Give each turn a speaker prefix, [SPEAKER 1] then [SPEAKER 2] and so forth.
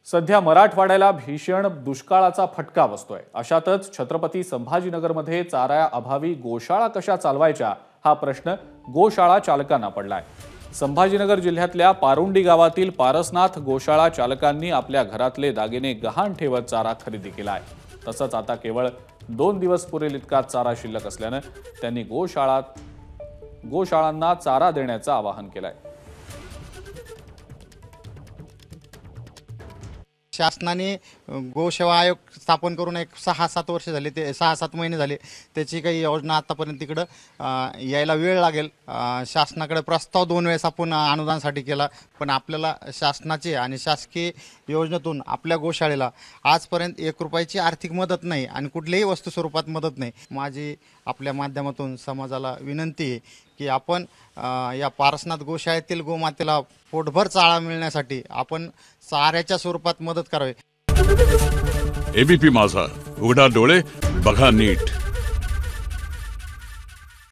[SPEAKER 1] सध्या मराठवाड्याला भीषण दुष्काळाचा फटका बसतोय। अशातच छत्रपती संभाजीनगरमध्ये चारा अभावी गोशाळा कशा चालवायच्या हा प्रश्न गोशाळा चालकांना पडलाय। संभाजीनगर जिल्ह्यातल्या पारुंडी गावातील पारसनाथ गोशाळा चालकांनी आपल्या घरातले दागिने गहाण ठेवत चारा खरेदी केलाय। तसंच आता केवळ 2 दिवस पुरेल इतका चारा शिल्लक असल्याने त्यांनी गोशाळांना चारा देण्याचं आवाहन केलंय।
[SPEAKER 2] शासनाने गोसेवा आयोग स्थापन करून एक 6-7 वर्ष झाले, ते 6-7 महिने झाले। त्याची काही योजना आतापर्यंत तिकडं यायला वेळ लागेल। शासनाकडे प्रस्ताव 2 वेळेस आपण अनुदानासाठी केला, पण आपल्याला शासनाचे आणि शासकीय योजनेतून आपल्या गोशाळेला आजपर्यंत 1 रुपयाची आर्थिक मदत नाही आणि कुठल्याही वस्तू स्वरूपात मदत नाही। माझी आपल्या माध्यमातून समाजाला विनंती आहे की आपण या पारसनाथ गोशाळेतील गोमातेला पोटभर चारा मिळण्यासाठी आपण चाऱ्याच्या स्वरूपात मदत करावी।
[SPEAKER 3] एबीपी माझा, उघडा डोळे बघा नीट।